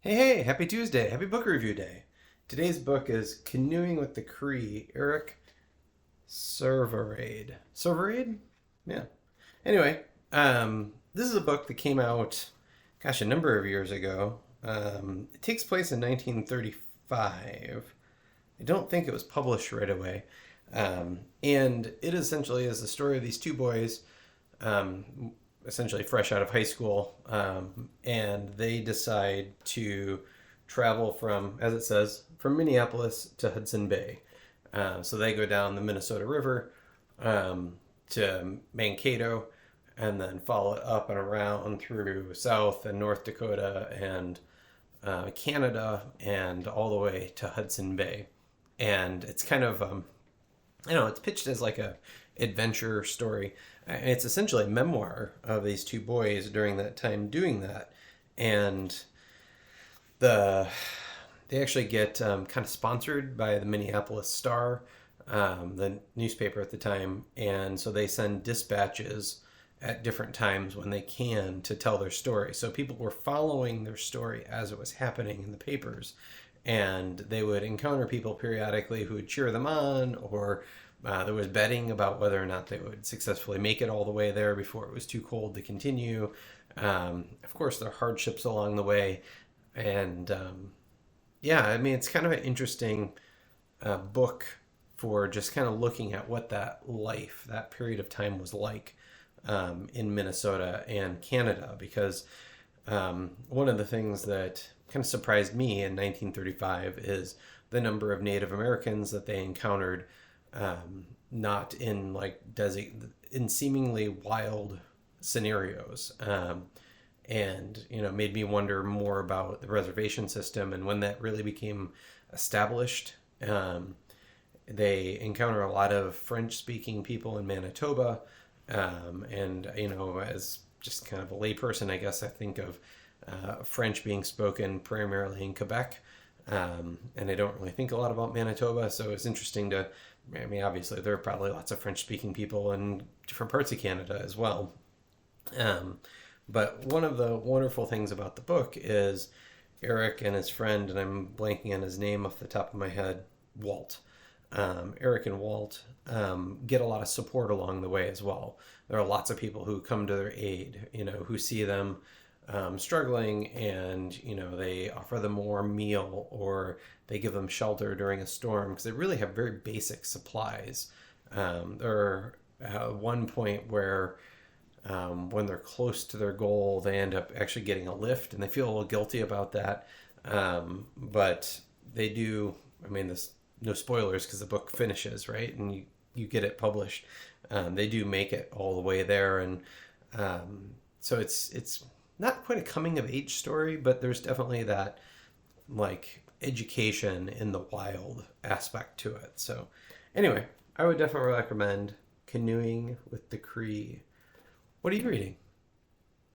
Hey, happy Tuesday, happy book review day. Today's book is Canoeing with the Cree, Eric Sevareid. Sevareid? Yeah. Anyway, this is a book that came out, gosh, a number of years ago. It takes place in 1935. I don't think it was published right away. And it essentially is the story of these two boys, essentially fresh out of high school, and they decide to travel from, as it says, from Minneapolis to Hudson Bay. So they go down the Minnesota River to Mankato, and then follow it up and around through South and North Dakota and Canada and all the way to Hudson Bay. And it's kind of, it's pitched as like a adventure story. And it's essentially a memoir of these two boys during that time doing that. And they actually get kind of sponsored by the Minneapolis Star, the newspaper at the time. And so they send dispatches at different times when they can to tell their story. So people were following their story as it was happening in the papers. And they would encounter people periodically who would cheer them on, or there was betting about whether or not they would successfully make it all the way there before it was too cold to continue. Of course, there are hardships along the way. And it's kind of an interesting book for just kind of looking at what that period of time was like in Minnesota and Canada. Because one of the things that kind of surprised me in 1935 is the number of Native Americans that they encountered, not in in seemingly wild scenarios, and made me wonder more about the reservation system and when that really became established. They encounter a lot of French-speaking people in Manitoba, and as just kind of a layperson, I guess I think of French being spoken primarily in Quebec, and I don't really think a lot about Manitoba, so it's interesting obviously there are probably lots of French-speaking people in different parts of Canada as well. But one of the wonderful things about the book is Eric and his friend, and I'm blanking on his name off the top of my head, Walt. Eric and Walt get a lot of support along the way as well. There are lots of people who come to their aid, who see them struggling, and they offer them more meal, or they give them shelter during a storm, because they really have very basic supplies. There are one point where when they're close to their goal, they end up actually getting a lift, and they feel a little guilty about that, but they do. This no spoilers because the book finishes, right, and you get it published. They do make it all the way there, and so it's not quite a coming of age story, but there's definitely that education in the wild aspect to it. So anyway, I would definitely recommend Canoeing with the Cree. What are you reading?